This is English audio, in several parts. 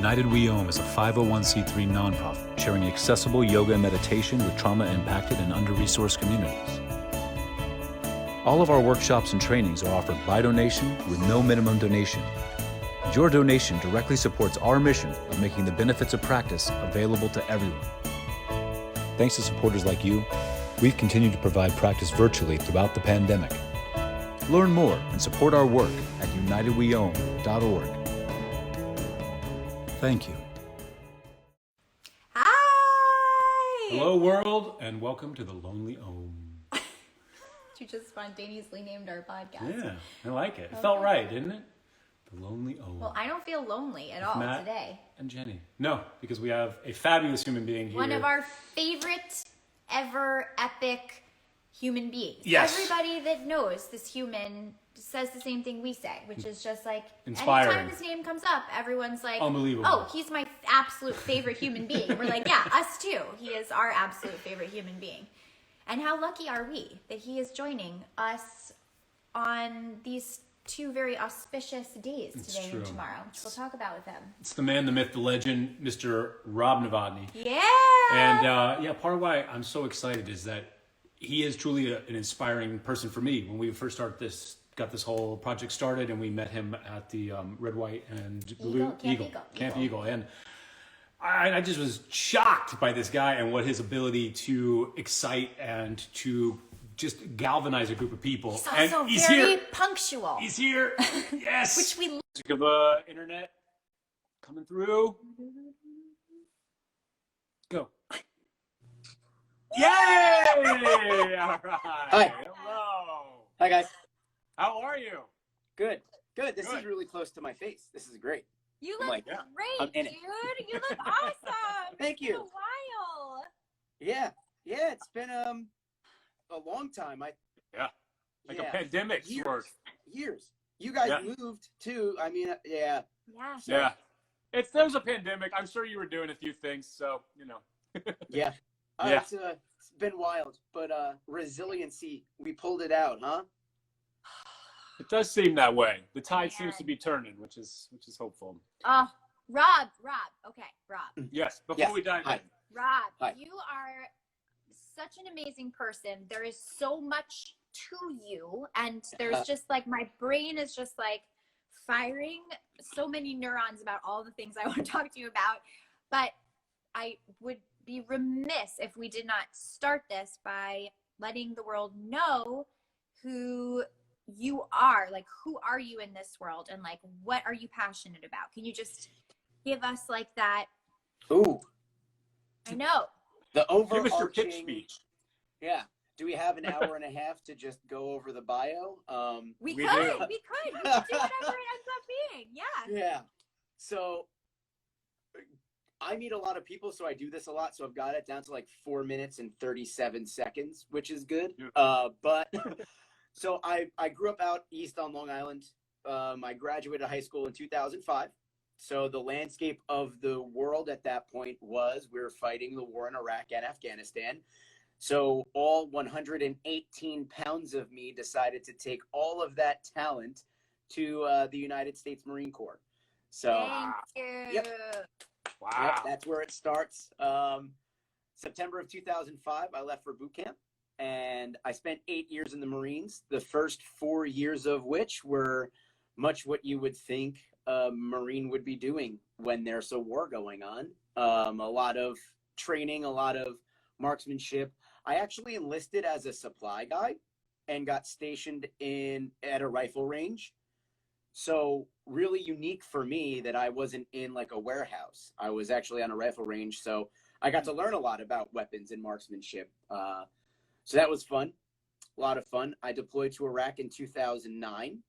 United We Om is a 501c3 nonprofit sharing accessible yoga and meditation with trauma-impacted and under-resourced communities. All of our workshops and trainings are offered by donation with no minimum donation. Your donation directly supports our mission of making the benefits of practice available to everyone. Thanks to supporters like you, we've continued to provide practice virtually throughout the pandemic. Learn more and support our work at unitedweom.org. Thank you. Hi! Hello, world, and welcome to the Lonely Om. You just spontaneously named our podcast. Yeah, I like it. It felt right, didn't it? The Lonely Om. Well, I don't feel lonely at all Matt today. and Jenny. No, because we have a fabulous human being here. One of our favorite ever epic human beings. Yes. Everybody that knows this human says the same thing we say, which is just like, inspiring. anytime his name comes up, everyone's like, unbelievable. Oh, he's my absolute favorite human being. And we're like, yeah, us too. He is our absolute favorite human being. And how lucky are we that he is joining us on these two very auspicious days, today and tomorrow, which we'll talk about with him. It's the man, the myth, the legend, Mr. Robb Novotny. Yeah! And part of why I'm so excited is that he is truly an inspiring person for me. When we first got this whole project started, and we met him at the Red, White, and Blue Camp Eagle. And I just was shocked by this guy and what his ability to excite and to just galvanize a group of people. He's also very punctual. He's here. Yes. Which we love. Of the internet coming through. Go. Yay! All right. Hi. Hello. Hi, guys. How are you? Good. This is really close to my face. This is great. You look I'm great, in dude. it. You look awesome. Thank you. It's been a while. Yeah. It's been a long time. A pandemic's worth. Years. You guys moved too. I mean, yeah. Yeah. There was a pandemic. I'm sure you were doing a few things, so Yeah. It's been wild, but resiliency. We pulled it out, huh? It does seem that way. The tide seems to be turning, which is hopeful. Rob. Okay, Rob. Yes. Before we dive in, Rob, Hi. you are such an amazing person. There is so much to you, and there's just like, my brain is just like firing so many neurons about all the things I want to talk to you about. But I would be remiss if we did not start this by letting the world know who you are. Like, who are you in this world, and like, what are you passionate about? Can you just give us like that? Ooh. I know. The overarching. give us your pitch speech. Yeah. Do we have an hour and a half to just go over the bio? We We could do. do whatever it ends up being. Yeah. Yeah. So I meet a lot of people, so I do this a lot. So I've got it down to like 4 minutes and 37 seconds, which is good. But so I grew up out east on Long Island. I graduated high school in 2005. So the landscape of the world at that point was we were fighting the war in Iraq and Afghanistan. So all 118 pounds of me decided to take all of that talent to the United States Marine Corps. So Thank you. Yep. Wow. Yep, that's where it starts. September of 2005, I left for boot camp, and I spent 8 years in the Marines, the first 4 years of which were much what you would think a Marine would be doing when there's a war going on. A lot of training, a lot of marksmanship. I actually enlisted as a supply guy and got stationed at a rifle range. So really unique for me that I wasn't in like a warehouse. I was actually on a rifle range. So I got to learn a lot about weapons and marksmanship. So that was fun, a lot of fun. I deployed to Iraq in 2009.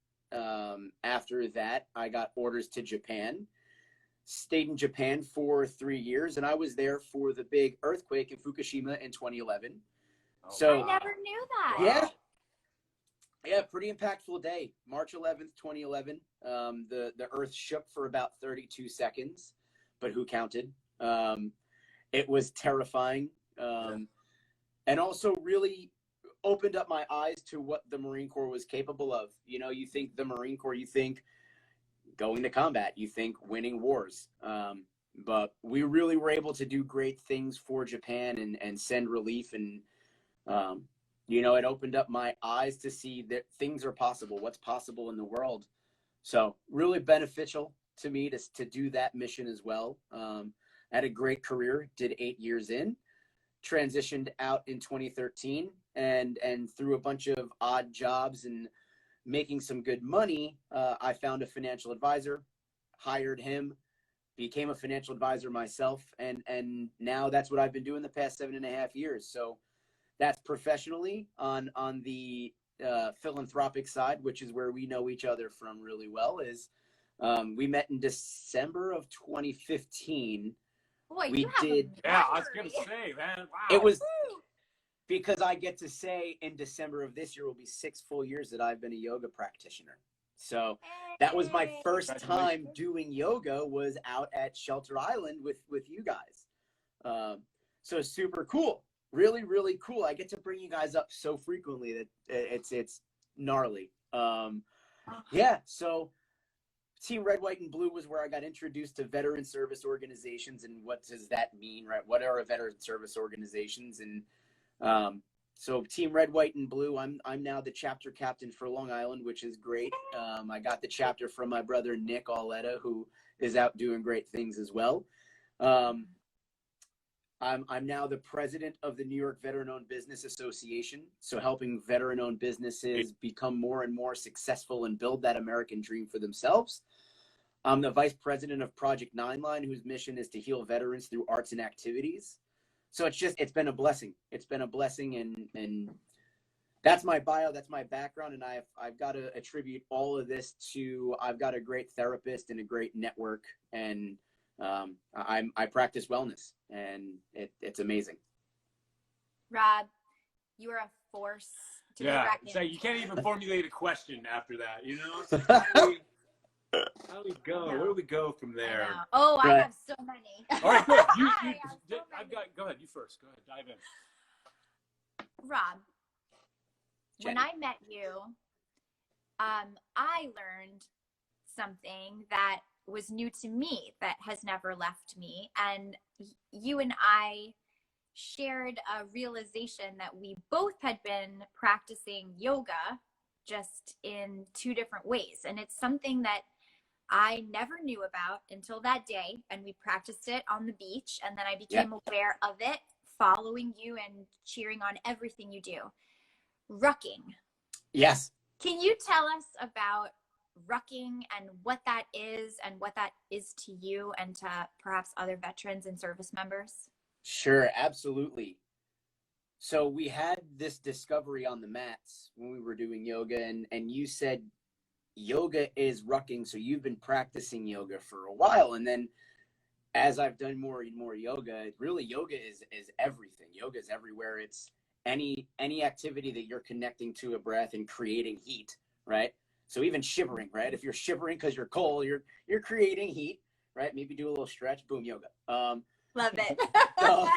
After that, I got orders to Japan, stayed in Japan for 3 years, and I was there for the big earthquake in Fukushima in 2011. So I never knew that. Yeah, pretty impactful day. March 11th, 2011. The earth shook for about 32 seconds, but who counted? It was terrifying. And also really opened up my eyes to what the Marine Corps was capable of. You know, you think the Marine Corps, you think going to combat. You think winning wars. But we really were able to do great things for Japan and send relief. And, you know, it opened up my eyes to see that things are possible, what's possible in the world. So really beneficial to me to do that mission as well. Had a great career, did 8 years in, transitioned out in 2013, and through a bunch of odd jobs and making some good money, I found a financial advisor, hired him, became a financial advisor myself, and now that's what I've been doing the past 7.5 years. So that's professionally. On the philanthropic side, which is where we know each other from really well, is we met in December of 2015. Boy, we you have did. Yeah, I was gonna say, man. Wow. It was because I get to say in December of this year will be 6 full years that I've been a yoga practitioner. So that was my first time doing yoga, was out at Shelter Island with you guys. So super cool. Really, really cool. I get to bring you guys up so frequently that it's gnarly. Yeah, so Team Red, White, and Blue was where I got introduced to veteran service organizations. And what does that mean, right? What are veteran service organizations? And so Team Red, White, and Blue, I'm now the chapter captain for Long Island, which is great. I got the chapter from my brother Nick Auletta, who is out doing great things as well. I'm now the president of the New York Veteran-Owned Business Association, so helping veteran-owned businesses become more and more successful and build that American dream for themselves. I'm the vice president of Project 9 Line, whose mission is to heal veterans through arts and activities. So it's been a blessing. It's been a blessing, and that's my bio, that's my background, and I've got to attribute all of this to, I've got a great therapist and a great network, and I practice wellness, and it's amazing. Rob, you are a force to be reckoned. So you can't even formulate a question after that, you know? So how do we go? Where do we go from there? Oh, I have so many. All right, good. Go ahead. You first. Go ahead. Dive in. Rob, Jenny. when I met you, I learned something that was new to me that has never left me. And you and I shared a realization that we both had been practicing yoga, just in 2 different ways. And it's something that I never knew about until that day. And we practiced it on the beach. And then I became aware of it, following you and cheering on everything you do. Rucking. Yes. Can you tell us about rucking and what that is and what that is to you and to perhaps other veterans and service members? Sure, absolutely. So we had this discovery on the mats when we were doing yoga, and you said yoga is rucking, so you've been practicing yoga for a while. And then as I've done more and more yoga, really yoga is everything. Yoga is everywhere. It's any activity that you're connecting to a breath and creating heat, right? So even shivering, right? If you're shivering because you're cold, you're creating heat, right? Maybe do a little stretch, boom, yoga. Love it. So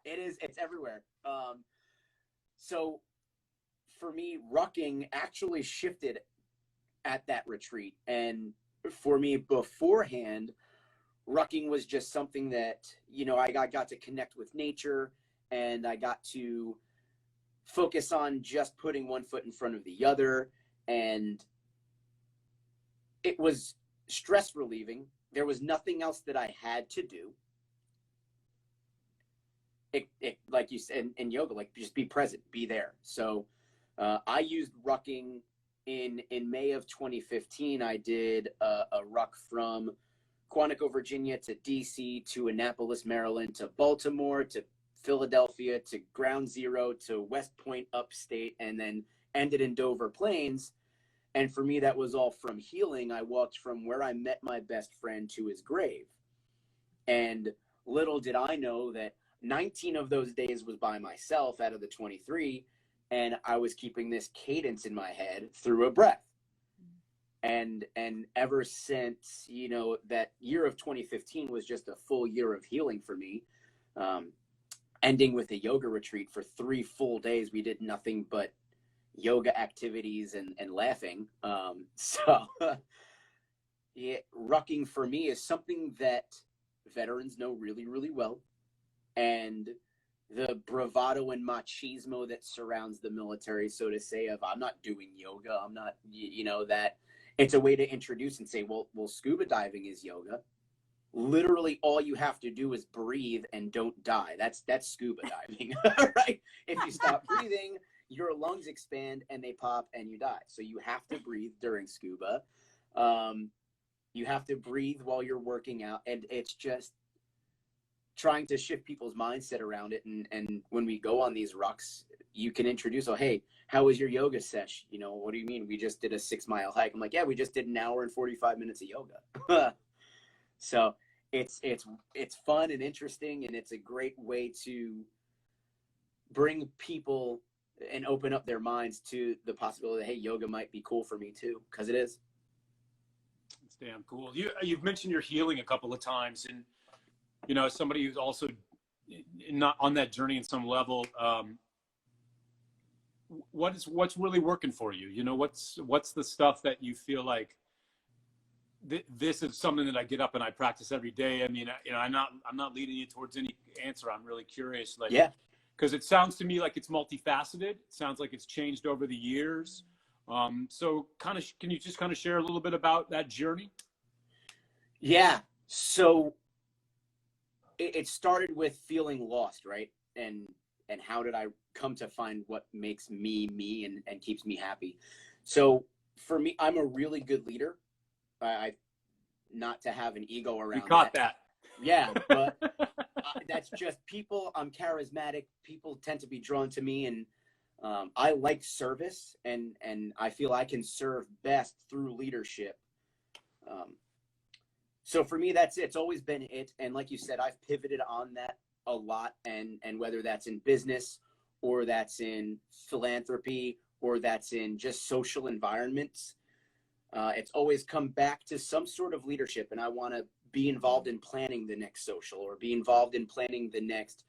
it's everywhere. So for me, rucking actually shifted at that retreat. And for me beforehand, rucking was just something that, you know, I got to connect with nature, and I got to focus on just putting one foot in front of the other. And it was stress relieving. There was nothing else that I had to do. It like you said in yoga, like just be present, be there. So I used rucking in May of 2015. I did a ruck from Quantico, Virginia to DC to Annapolis, Maryland to Baltimore to Philadelphia to Ground Zero to West Point upstate, and then ended in Dover Plains. And for me, that was all from healing. I walked from where I met my best friend to his grave. And little did I know that 19 of those days was by myself out of the 23. And I was keeping this cadence in my head through a breath. And ever since, you know, that year of 2015 was just a full year of healing for me. Ending with a yoga retreat for 3 full days. We did nothing but yoga activities and laughing. So rucking for me is something that veterans know really, really well. And the bravado and machismo that surrounds the military, so to say, of I'm not doing yoga, I'm not, that it's a way to introduce and say, well, scuba diving is yoga. Literally all you have to do is breathe and don't die. That's scuba diving, right? If you stop breathing, your lungs expand and they pop and you die. So you have to breathe during scuba. You have to breathe while you're working out. And it's just trying to shift people's mindset around it. And when we go on these rucks, you can introduce, oh, hey, how was your yoga sesh? What do you mean? We just did a 6-mile hike. I'm like, yeah, we just did an hour and 45 minutes of yoga. So it's fun and interesting, and it's a great way to bring people and open up their minds to the possibility that, hey, yoga might be cool for me too, because it is. It's damn cool. You've mentioned your healing a couple of times, and as somebody who's also not on that journey in some level, what's really working for you? What's the stuff that you feel like this is something that I get up and I practice every day? I mean, I'm not leading you towards any answer. I'm really curious, yeah, because it sounds to me like it's multifaceted. It sounds like it's changed over the years. So can you just kind of share a little bit about that journey? Yeah. So it started with feeling lost, right? And how did I come to find what makes me and keeps me happy? So for me, I'm a really good leader. I not to have an ego around. You caught that. Yeah, but that's just people. I'm charismatic. People tend to be drawn to me, and I like service, and I feel I can serve best through leadership. So for me, that's it. It's always been it. And like you said, I've pivoted on that a lot, and whether that's in business or that's in philanthropy or that's in just social environments, it's always come back to some sort of leadership. And I want to be involved in planning the next social, or be involved in planning the next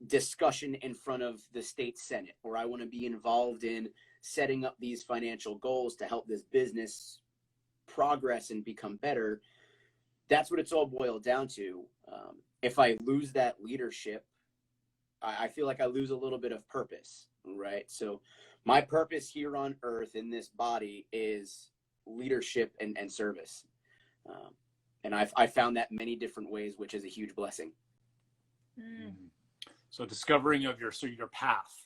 discussion in front of the state Senate, or I want to be involved in setting up these financial goals to help this business progress and become better. That's what it's all boiled down to. If I lose that leadership, I feel like I lose a little bit of purpose, right? So my purpose here on earth in this body is leadership and service. And I found that many different ways, which is a huge blessing. Mm. So discovering of your path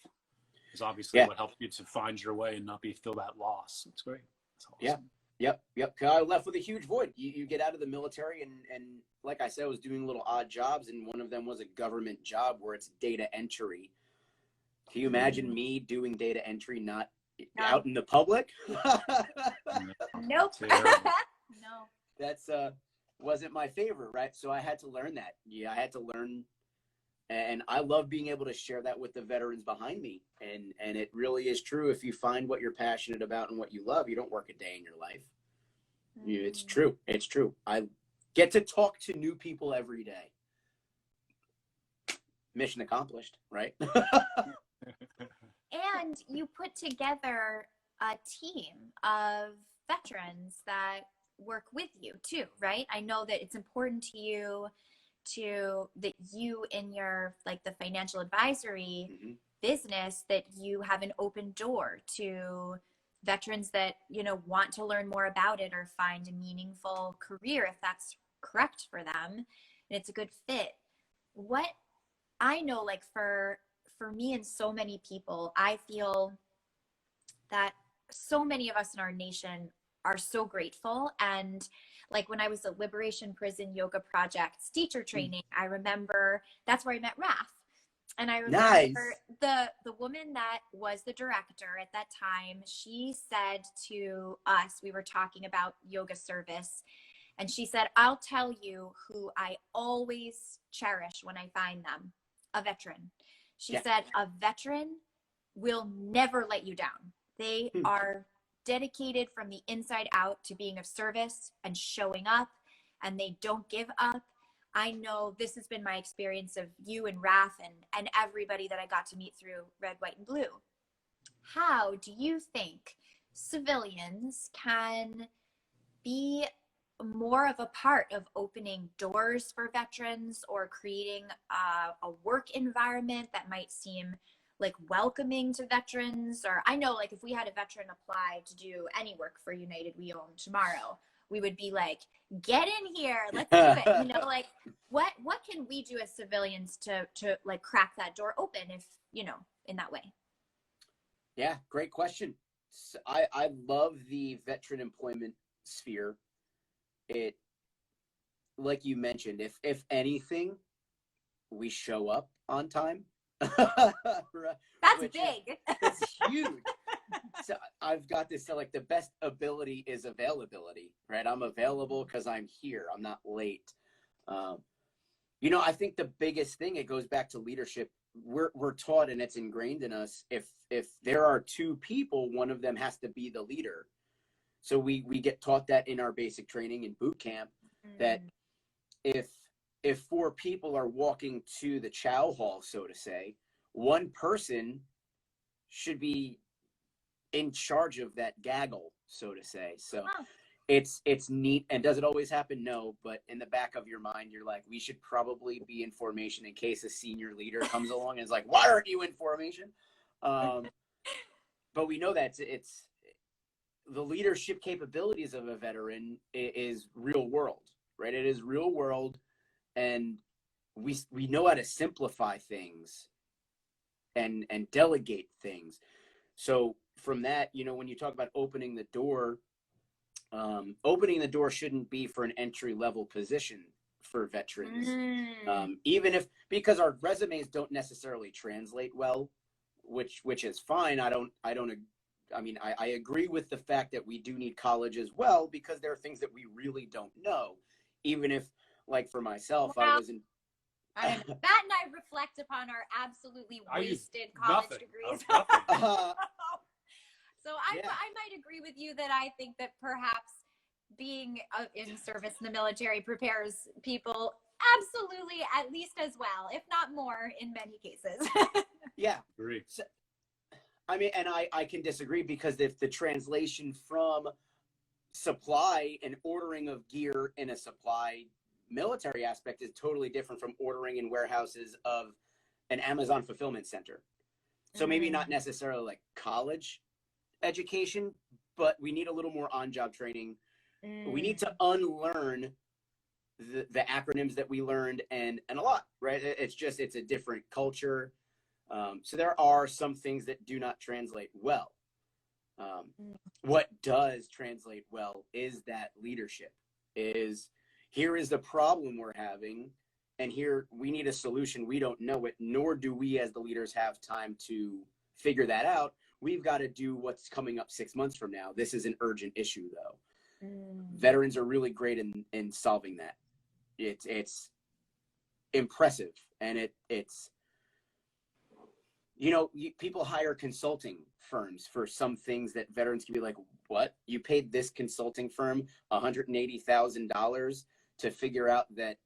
is obviously what helped you to find your way and not feel that loss. That's great. That's awesome. Yeah. Yep. I left with a huge void. You get out of the military, and like I said, I was doing little odd jobs, and one of them was a government job where it's data entry. Can you imagine me doing data entry not out in the public? Nope. No. That's wasn't my favorite, right? So I had to learn that. Yeah, I had to learn, and I love being able to share that with the veterans behind me. And it really is true. If you find what you're passionate about and what you love, you don't work a day in your life. It's true. It's true. I get to talk to new people every day. Mission accomplished, right? And you put together a team of veterans that work with you too, right? I know that it's important to you that you in your the financial advisory business, that you have an open door to veterans that want to learn more about it or find a meaningful career if that's correct for them and it's a good fit. What I know, for me and so many people, I feel that so many of us in our nation are so grateful. And when I was at Liberation Prison Yoga Project's teacher training, I remember that's where I met Raph. And I remember the woman that was the director at that time, she said to us, we were talking about yoga service, and she said, I'll tell you who I always cherish when I find them, a veteran. She said, a veteran will never let you down. They are dedicated from the inside out to being of service and showing up, and they don't give up. I know this has been my experience of you and Raph and everybody that I got to meet through Red, White, and Blue. How do you think civilians can be more of a part of opening doors for veterans or creating a work environment that might seem like welcoming to veterans? Or I know, like, if we had a veteran apply to do any work for United We Own tomorrow, we would be like, get in here, let's do it. You know, like what can we do as civilians to like crack that door open, if, you know, in that way? Yeah, great question. So I love the veteran employment sphere. It, like you mentioned, if anything, we show up on time. That's big. It's huge. So I've got this, so like the best ability is availability, right? I'm available because I'm here. I'm not late. You know, I think the biggest thing, it goes back to leadership. We're taught, and it's ingrained in us, if there are two people, one of them has to be the leader. So we get taught that in our basic training in boot camp, that if four people are walking to the chow hall, so to say, one person should be in charge of that gaggle, so to say. So it's neat. And does it always happen? No, but in the back of your mind, you're like, we should probably be in formation in case a senior leader comes along and is like, why aren't you in formation? But we know that it's the leadership capabilities of a veteran is real world, right? It is real world. And we know how to simplify things and delegate things. So from that, you know, when you talk about opening the door shouldn't be for an entry level position for veterans. Even if, because our resumes don't necessarily translate well, which is fine. I agree with the fact that we do need college as well, because there are things that we really don't know. Even if, like for myself, I was in. Matt and I reflect upon our absolutely wasted college degrees. So I might agree with you that I think that perhaps being in service in the military prepares people absolutely at least as well, if not more, in many cases. Yeah. Agree. So, I mean, and I can disagree, because if the translation from supply and ordering of gear in a supply military aspect is totally different from ordering in warehouses of an Amazon fulfillment center. So maybe not necessarily like college education, but we need a little more on-job training. We need to unlearn the acronyms that we learned and a lot, right? It's a different culture. So there are some things that do not translate well. What does translate well is that leadership is, here is the problem we're having, and here we need a solution. We don't know it, nor do we as the leaders have time to figure that out. We've got to do what's coming up 6 months from now. This is an urgent issue, though. Veterans are really great in solving that. It's impressive, and it's, you know, people hire consulting firms for some things that veterans can be like, what? You paid this consulting firm $180,000 to figure out that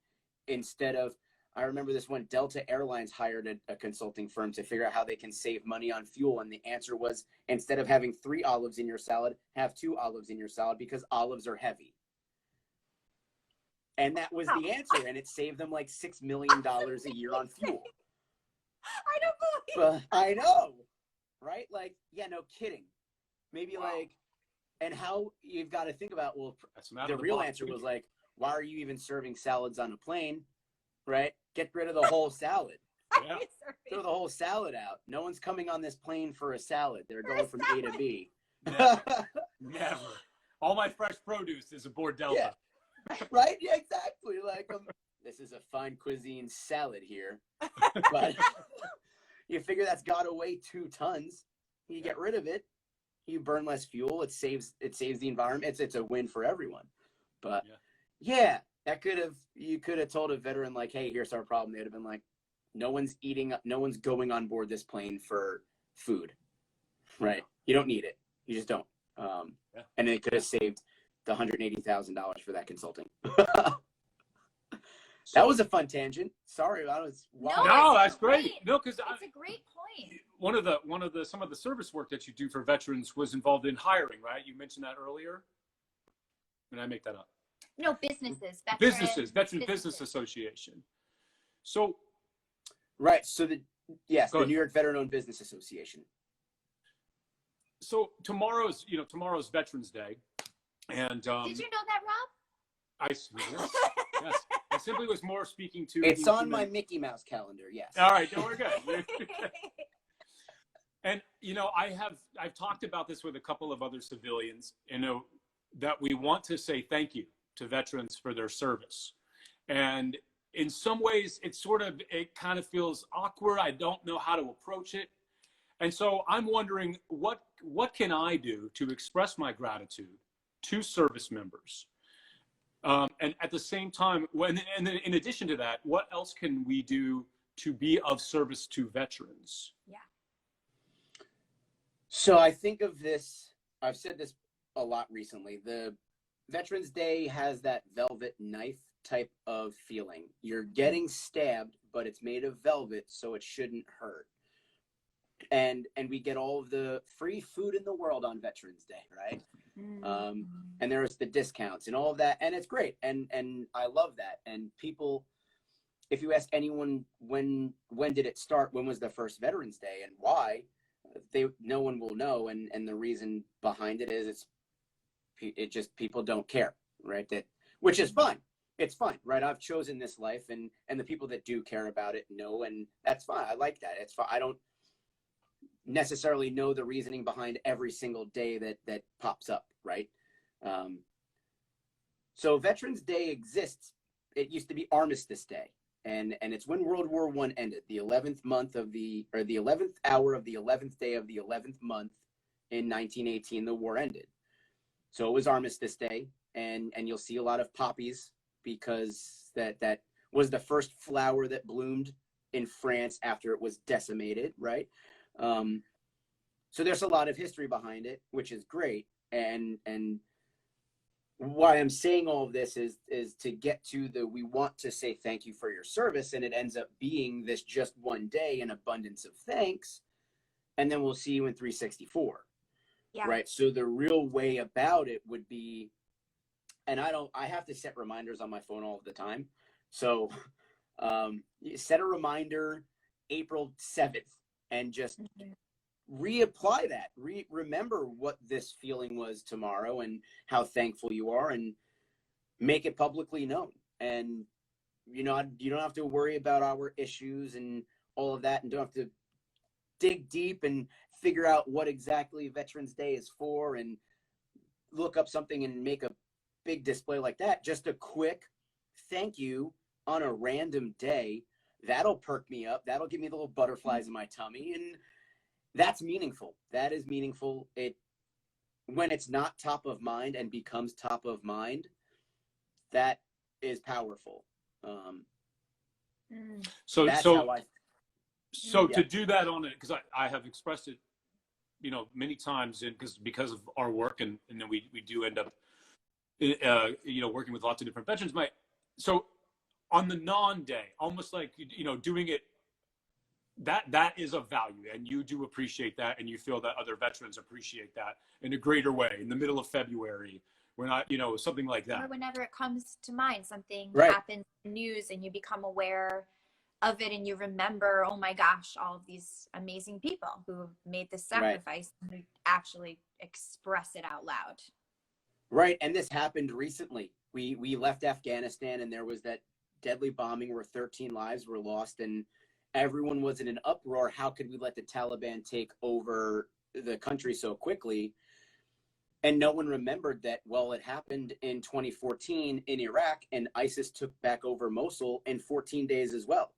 instead of, I remember this one, Delta Airlines hired a consulting firm to figure out how they can save money on fuel. And the answer was, instead of having 3 olives in your salad, have 2 olives in your salad, because olives are heavy. And that was the answer. And it saved them like $6 million a year on fuel. I don't believe I know, right? Like, yeah, no kidding. Maybe like, and how you've got to think about, well, the real answer was like, why are you even serving salads on a plane, right? Get rid of the whole salad. Yeah. Throw the whole salad out. No one's coming on this plane for a salad. They're going from A to B. Never. All my fresh produce is aboard Delta. Yeah. Right? Yeah, exactly. Like, this is a fine cuisine salad here. But you figure that's got to weigh 2 tons. You get rid of it. You burn less fuel. It saves the environment. It's a win for everyone. But yeah, you could have told a veteran like, hey, here's our problem. They'd have been like, no one's going on board this plane for food, right? You don't need it. You just don't. And they could have saved the $180,000 for that consulting. That was a fun tangent. Sorry, I was. No, that's great. No, because it's a great point. Some of the service work that you do for veterans was involved in hiring, right? You mentioned that earlier. Did I make that up? No, businesses. Veteran Business Association. So, right. So the Go ahead. New York Veteran-Owned Business Association. So tomorrow's Veterans Day, and Did you know that, Rob? yes, I simply was more speaking to. It's on my Mickey Mouse calendar. Yes. All right, no, we're good. And I've talked about this with a couple of other civilians, that we want to say thank you to veterans for their service. And in some ways it kind of feels awkward. I don't know how to approach it. And so I'm wondering what can I do to express my gratitude to service members? And at the same time, in addition to that, what else can we do to be of service to veterans? Yeah. So I think of this, I've said this a lot recently. The Veterans Day has that velvet knife type of feeling. You're getting stabbed, but it's made of velvet, so it shouldn't hurt. And we get all of the free food in the world on Veterans Day, right? And there's the discounts and all of that, and it's great, and I love that. And people, if you ask anyone when did it start, when was the first Veterans Day and why, no one will know, and the reason behind it is it just people don't care, right? Which is fine. It's fine, right? I've chosen this life, and the people that do care about it know, and that's fine. I like that. It's fine. I don't necessarily know the reasoning behind every single day that pops up, right? So Veterans Day exists. It used to be Armistice Day, and it's when World War I ended. The 11th hour of the 11th day of the 11th month in 1918, the war ended. So it was Armistice Day, and you'll see a lot of poppies because that was the first flower that bloomed in France after it was decimated, right? So there's a lot of history behind it, which is great. And why I'm saying all of this is to get to we want to say thank you for your service, and it ends up being this just one day, an abundance of thanks, and then we'll see you in 364. Yeah. Right. So the real way about it would be, and I have to set reminders on my phone all the time. So set a reminder April 7th and just reapply that. Remember what this feeling was tomorrow and how thankful you are, and make it publicly known. And you don't have to worry about our issues and all of that, and don't have to dig deep and figure out what exactly Veterans Day is for and look up something and make a big display like that. Just a quick thank you on a random day, that'll perk me up. That'll give me the little butterflies in my tummy, and that's meaningful. That is meaningful. When it's not top of mind and becomes top of mind, that is powerful. So yeah. To do that on it, because I have expressed it, many times, because of our work, and then we do end up, working with lots of different veterans. So on the non-day, almost like, doing it, that is of value, and you do appreciate that, and you feel that other veterans appreciate that in a greater way. In the middle of February, we're not, something like that. Or whenever it comes to mind, something right. happens in the news and you become aware of it, and you remember, oh my gosh, all of these amazing people who made this sacrifice, right, and who actually express it out loud. Right. And this happened recently. We left Afghanistan, and there was that deadly bombing where 13 lives were lost, and everyone was in an uproar. How could we let the Taliban take over the country so quickly? And no one remembered that, well, it happened in 2014 in Iraq, and ISIS took back over Mosul in 14 days as well.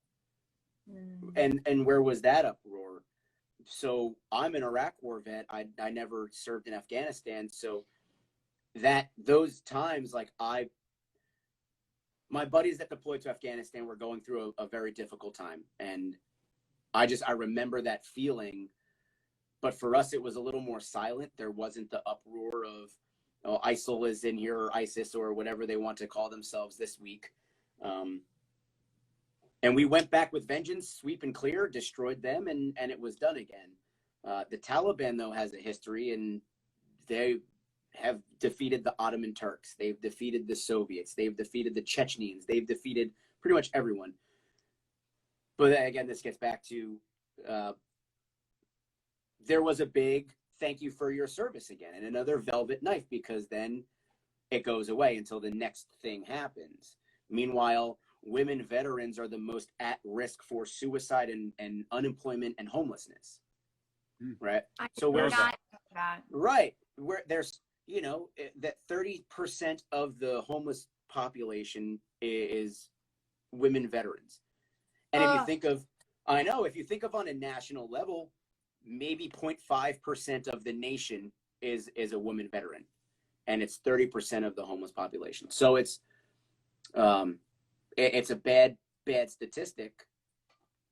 And where was that uproar? So I'm an Iraq war vet. I never served in Afghanistan. So those times, like my buddies that deployed to Afghanistan were going through a very difficult time. And I remember that feeling, but for us, it was a little more silent. There wasn't the uproar of, ISIL is in here, or ISIS, or whatever they want to call themselves this week. And we went back with vengeance, sweep and clear, destroyed them, and it was done again. The Taliban, though, has a history, and have defeated the Ottoman Turks. They've defeated the Soviets. They've defeated the Chechens. They've defeated pretty much everyone. But again, this gets back to there was a big thank you for your service again, and another velvet knife, because then it goes away until the next thing happens. Meanwhile, women veterans are the most at risk for suicide and unemployment and homelessness. Right. So we're not that. Right. Where there's, that 30% of the homeless population is women veterans. And if you think of, if you think of on a national level, maybe 0.5% of the nation is a woman veteran, and it's 30% of the homeless population. So it's a bad statistic.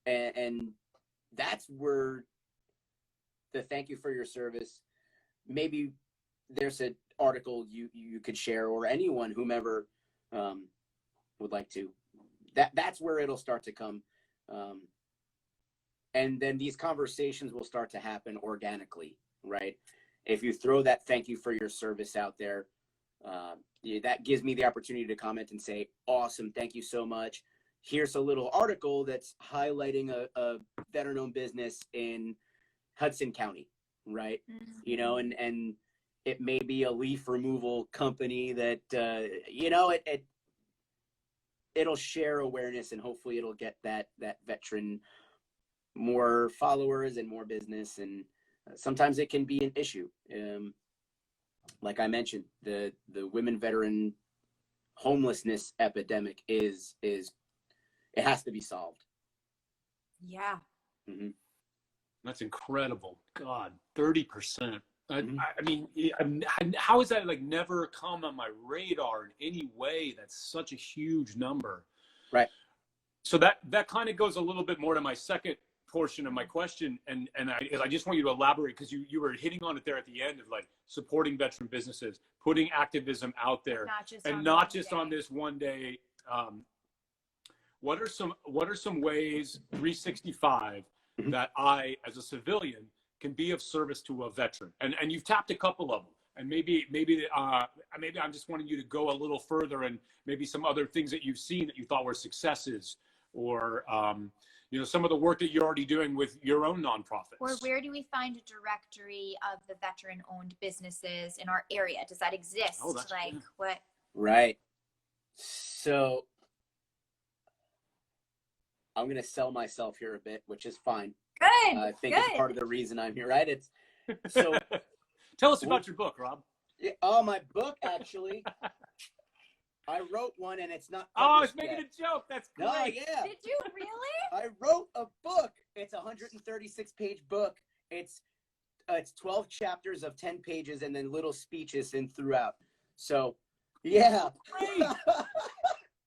And that's where the thank you for your service, maybe there's an article you could share, or anyone, whomever would like to, that's where it'll start to come. And then these conversations will start to happen organically, right? If you throw that thank you for your service out there, that gives me the opportunity to comment and say, awesome, thank you so much. Here's a little article that's highlighting a veteran-owned business in Hudson County, right? Mm-hmm. And it may be a leaf removal company that, it'll share awareness, and hopefully it'll get that veteran more followers and more business. And sometimes it can be an issue. Like I mentioned, the women veteran homelessness epidemic it has to be solved. Yeah. Mm-hmm. That's incredible. God, 30%. Mm-hmm. I mean, how is that never come on my radar in any way? That's such a huge number. Right. So that kind of goes a little bit more to my second portion of my question. And I just want you to elaborate, because you were hitting on it there at the end of supporting veteran businesses, putting activism out there, not just on this one day. What are some ways 365 that I, as a civilian, can be of service to a veteran? And you've tapped a couple of them, and maybe I'm just wanting you to go a little further, and maybe some other things that you've seen that you thought were successes, or some of the work that you're already doing with your own nonprofits. Or where do we find a directory of the veteran-owned businesses in our area? Does that exist? Oh, that's what? Right. So I'm going to sell myself here a bit, which is fine. Good. I think it's part of the reason I'm here, right? It's so. Tell us about your book, Rob. Yeah, my book, actually. I wrote one, and it's not. Oh, I was making a joke. That's great. No, yeah. Did you really? I wrote a book. It's a 136-page book. It's 12 chapters of 10 pages, and then little speeches in throughout. So, yeah. Great.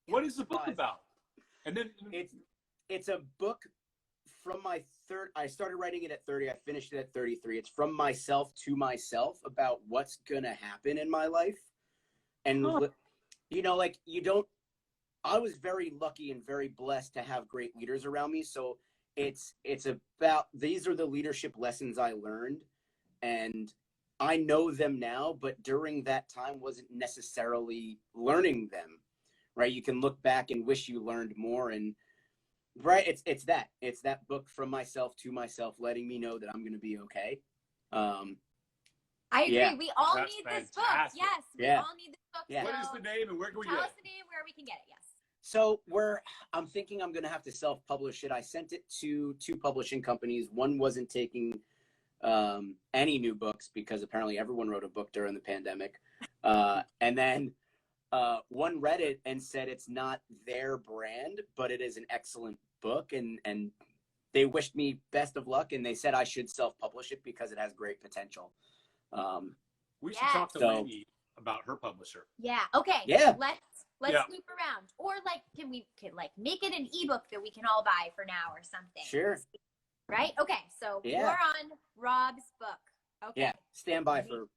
What is the book about? And then it's a book from my I started writing it at 30. I finished it at 33. It's from myself to myself about what's going to happen in my life. And, I was very lucky and very blessed to have great leaders around me. So it's about, these are the leadership lessons I learned, and I know them now, but during that time wasn't necessarily learning them, right? You can look back and wish you learned more. And right, it's that book from myself to myself, letting me know that I'm going to be okay. I agree. Yeah. We all That's need this book. fantastic. Yes, we Yeah. all need this book. Yeah. What is the name, and where can we get Tell it? us the name, where we can get it. Yes. So I'm thinking I'm going to have to self-publish it. I sent it to 2 publishing companies. One wasn't taking any new books, because apparently everyone wrote a book during the pandemic. And then one read it and said it's not their brand, but it is an excellent book. And they wished me best of luck, and they said I should self-publish it because it has great potential. We should Yes. talk to Laney about her publisher. Yeah. Okay. Yeah. Let's snoop around, or can we make it an ebook that we can all buy for now or something? Sure. Right. Okay. So Yeah. we're on Rob's book. Okay. Yeah. Stand by for.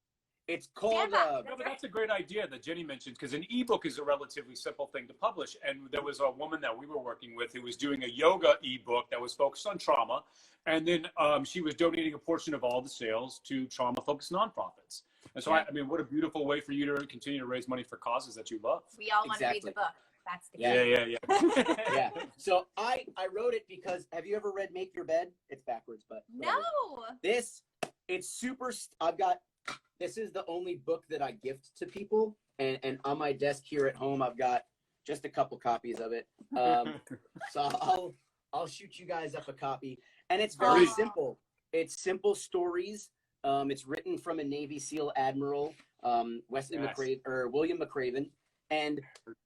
It's called. Stand by. No, but that's a great idea that Jenny mentioned, because an ebook is a relatively simple thing to publish. And there was a woman that we were working with who was doing a yoga ebook that was focused on trauma. And then she was donating a portion of all the sales to trauma-focused nonprofits. And so, Yeah. I mean, what a beautiful way for you to continue to raise money for causes that you love. We all want to read Exactly. the book. That's the key. Yeah. Yeah. So I wrote it because, have you ever read Make Your Bed? It's backwards, but whatever. No. It's super. This is the only book that I gift to people, and on my desk here at home, I've got just a couple copies of it. So I'll shoot you guys up a copy, and it's very simple. It's simple stories. It's written from a Navy SEAL admiral, William McRaven, and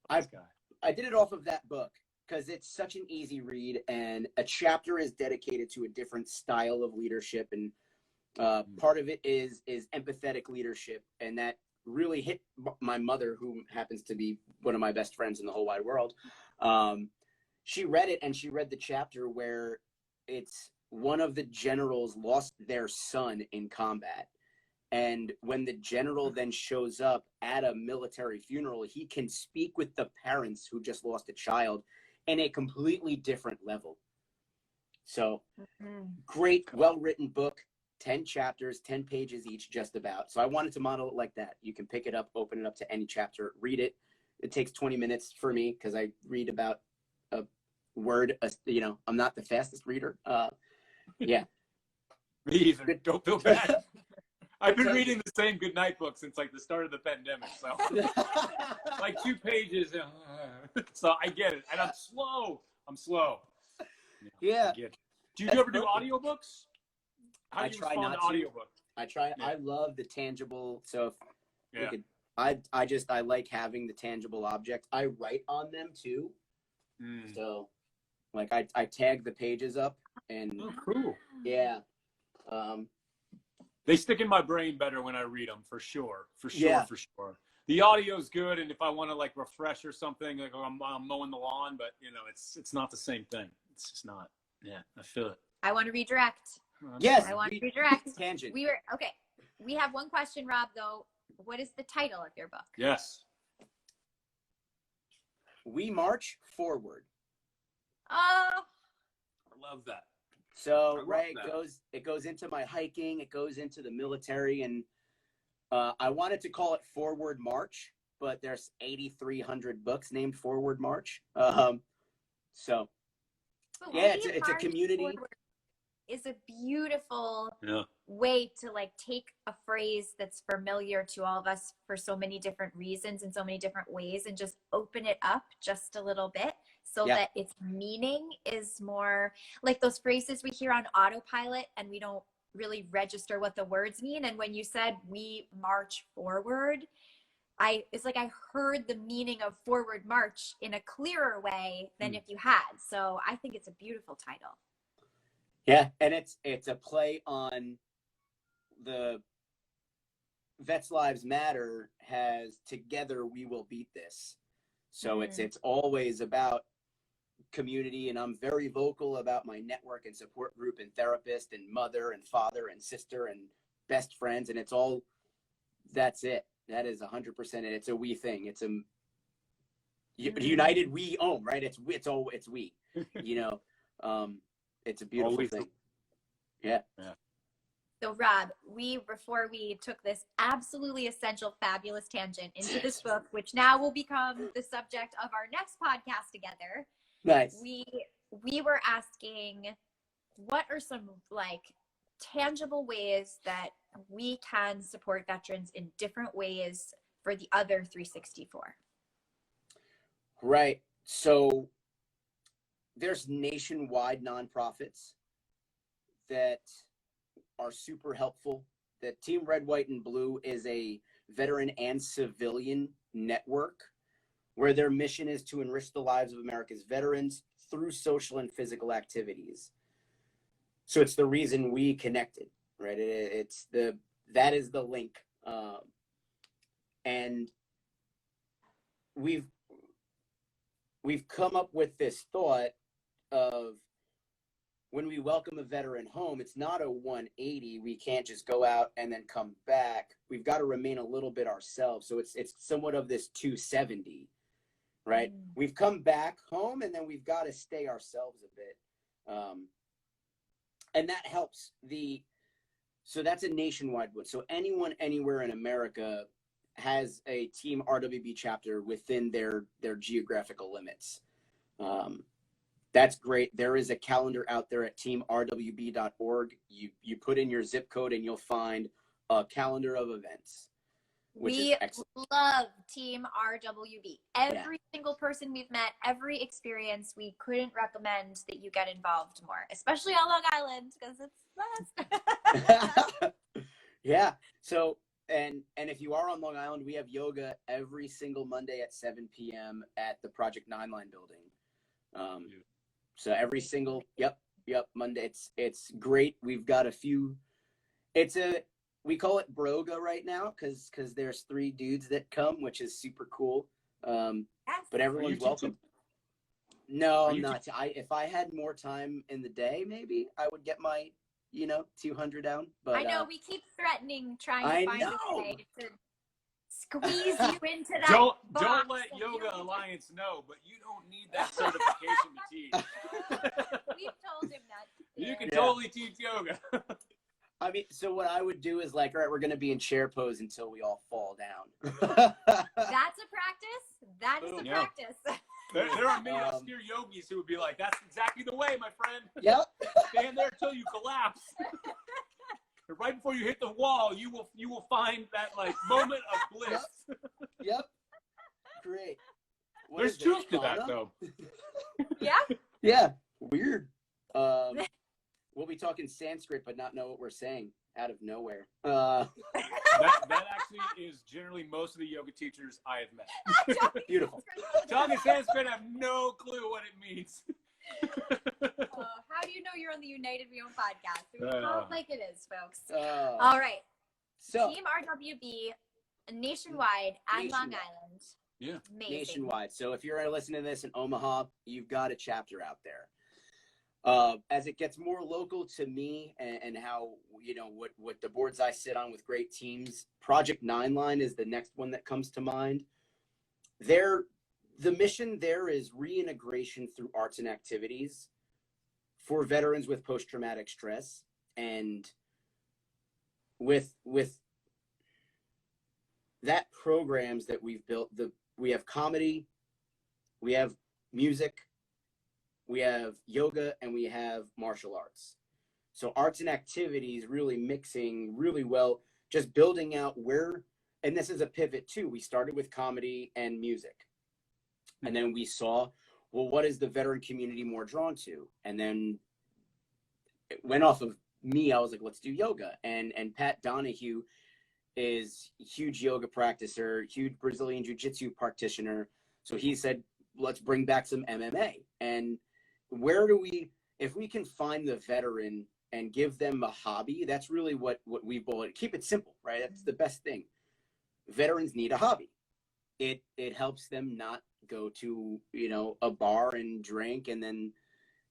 I did it off of that book because it's such an easy read, and a chapter is dedicated to a different style of leadership, and part of it is empathetic leadership, and that really hit my mother, who happens to be one of my best friends in the whole wide world. She read it, and she read the chapter where it's one of the generals lost their son in combat. And when the general then shows up at a military funeral, he can speak with the parents who just lost a child in a completely different level. So great, well-written book, 10 chapters, 10 pages each, just about. So I wanted to model it like that. You can pick it up, open it up to any chapter, read it. It takes 20 minutes for me because I read about a word. I'm not the fastest reader. Yeah. Me either. Don't feel bad. I've been reading the same goodnight book since like the start of the pandemic. So like 2 pages. So I get it. And I'm slow. Yeah. I get it. Do you ever do audiobooks? How do you respond to audiobook? I try. Yeah. I love the tangible. So if I like having the tangible object. I write on them too. So like I tag the pages up and cool. Yeah. They stick in my brain better when I read them, for sure. Yeah. For sure. The audio's good, and if I want to like refresh or something, like I'm mowing the lawn, but it's not the same thing. It's just not. Yeah, I feel it. I want to redirect. Yes, I want to redirect. Tangent. We have one question, Rob, though. What is the title of your book? Yes. We March Forward. Oh. I love that. So it goes into my hiking, it goes into the military, and I wanted to call it Forward March, but there's 8,300 books named Forward March. So yeah, it's a community. Is a beautiful way to like take a phrase that's familiar to all of us for so many different reasons in so many different ways and just open it up just a little bit so that its meaning is more like those phrases we hear on autopilot and we don't really register what the words mean. And when you said we march forward, it's like I heard the meaning of forward march in a clearer way than if you had. So I think it's a beautiful title. Yeah, and it's a play on the Vets Lives Matter has Together We Will Beat This. So it's always about community, and I'm very vocal about my network and support group and therapist and mother and father and sister and best friends, and that's it. That is 100% it. It's a we thing. It's a united we own, right? It's we. It's a beautiful thing. Yeah. So Rob, before we took this absolutely essential, fabulous tangent into this book, which now will become the subject of our next podcast together. Nice. We were asking, what are some like tangible ways that we can support veterans in different ways for the other 364? Right. So there's nationwide nonprofits that are super helpful. The Team Red, White, and Blue is a veteran and civilian network where their mission is to enrich the lives of America's veterans through social and physical activities. So it's the reason we connected, right? That is the link. And we've come up with this thought of when we welcome a veteran home, it's not a 180. We can't just go out and then come back. We've got to remain a little bit ourselves. So it's somewhat of this 270, right? We've come back home and then we've got to stay ourselves a bit. And that helps. So that's a nationwide one. So anyone anywhere in America has a Team RWB chapter within their geographical limits. That's great. There is a calendar out there at teamrwb.org. You put in your zip code and you'll find a calendar of events. We love Team RWB. Every single person we've met, every experience, we couldn't recommend that you get involved more, especially on Long Island, because it's fast. Yeah. So, and if you are on Long Island, we have yoga every single Monday at 7 p.m. at the Project 9 Line building. So every single, yep, Monday. It's great. We've got a few, we call it Broga right now because there's 3 dudes that come, which is super cool. But everyone's welcome. No, I'm not. If I had more time in the day, maybe I would get my, 200 down. But I know we keep threatening trying to find a way to squeeze you into that. Don't let Yoga Alliance know, but you don't need that certification to teach. We've told him that. You can totally teach yoga. I mean, so what I would do is like, all right, we're going to be in chair pose until we all fall down. That's a practice. That is a practice. There are many obscure yogis who would be like, that's exactly the way, my friend. Yep. Stand there until you collapse. Right before you hit the wall, you will find that like moment of bliss. Yep. Great. There's truth to that, though. Yeah. Yeah. Weird. We'll be talking Sanskrit, but not know what we're saying out of nowhere. That actually is generally most of the yoga teachers I have met. Beautiful. Talking Sanskrit, I have no clue what it means. How do you know you're on the United We Own podcast? We call it like it is, folks. All right. So Team RWB nationwide and Long Island. Yeah. Amazing. Nationwide. So if you're listening to this in Omaha, you've got a chapter out there. As it gets more local to me and how, what the boards I sit on with great teams, Project 9 Line is the next one that comes to mind. The mission there is reintegration through arts and activities for veterans with post-traumatic stress. And with that programs that we've built, we have comedy, we have music, we have yoga, and we have martial arts. So arts and activities really mixing really well, just building out and this is a pivot too. We started with comedy and music. And then we saw, well, what is the veteran community more drawn to? And then it went off of me. I was like, let's do yoga. And Pat Donahue is a huge yoga practicer, huge Brazilian jiu-jitsu practitioner. So he said, let's bring back some MMA. And if we can find the veteran and give them a hobby, that's really what we bullet. Keep it simple, right? That's the best thing. Veterans need a hobby. It helps them not go to, a bar and drink, and then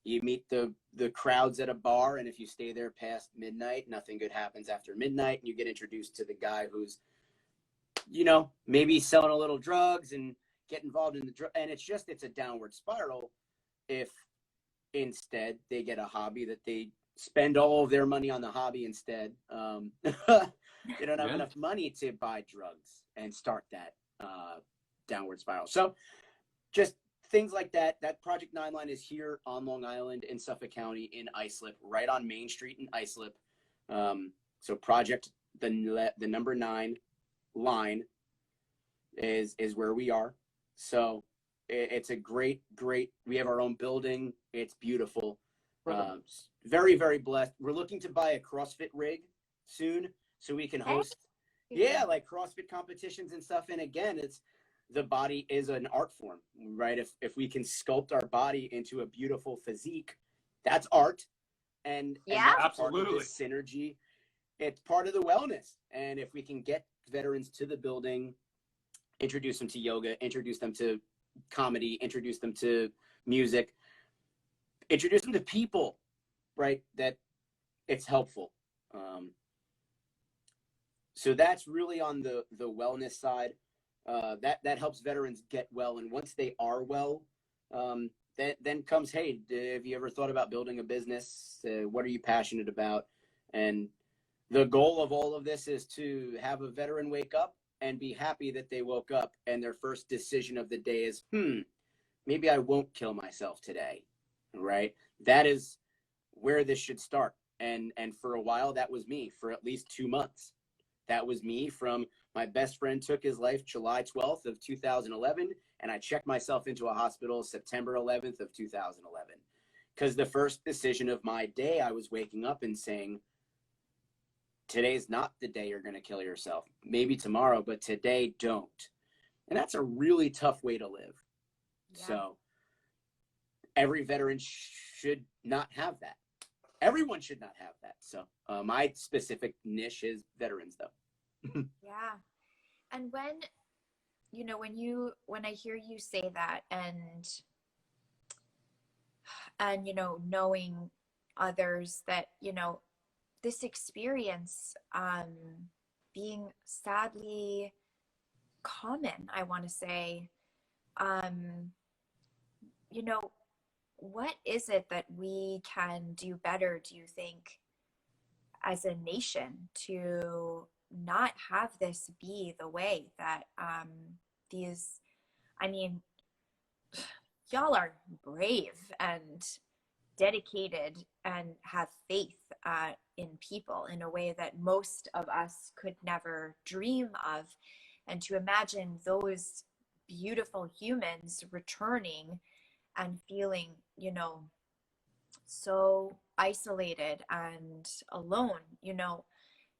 you meet the crowds at a bar, and if you stay there past midnight, nothing good happens after midnight, and you get introduced to the guy who's, maybe selling a little drugs and get involved in and it's a downward spiral if instead they get a hobby that they spend all of their money on the hobby instead. They don't have enough money to buy drugs and start that downward spiral. So just things like that. That Project 9 Line is here on Long Island in Suffolk County in Islip, right on Main Street in Islip. So Project the number 9 line is where we are. So it's a great, we have our own building. It's beautiful. Very, very blessed. We're looking to buy a CrossFit rig soon so we can host, like CrossFit competitions and stuff. And again, the body is an art form, right? If we can sculpt our body into a beautiful physique, that's art. And that's absolutely part of the synergy. It's part of the wellness. And if we can get veterans to the building, introduce them to yoga, introduce them to comedy, introduce them to music, introduce them to people, right? That it's helpful. So that's really on the wellness side. That helps veterans get well. And once they are well, then comes, hey, have you ever thought about building a business? What are you passionate about? And The goal of all of this is to have a veteran wake up and be happy that they woke up and their first decision of the day is, maybe I won't kill myself today, right? That is where this should start. And for a while, that was me for at least 2 months. That was me from my best friend took his life July 12th of 2011, and I checked myself into a hospital September 11th of 2011. Because the first decision of my day, I was waking up and saying, today's not the day you're going to kill yourself. Maybe tomorrow, but today don't. And that's a really tough way to live. Yeah. So every veteran should not have that. Everyone should not have that. So my specific niche is veterans, though. Yeah. And when I hear you say that and knowing others that, this experience being sadly common, I want to say, what is it that we can do better, do you think, as a nation to not have this be the way that y'all are brave and dedicated and have faith in people in a way that most of us could never dream of. And to imagine those beautiful humans returning and feeling, so isolated and alone,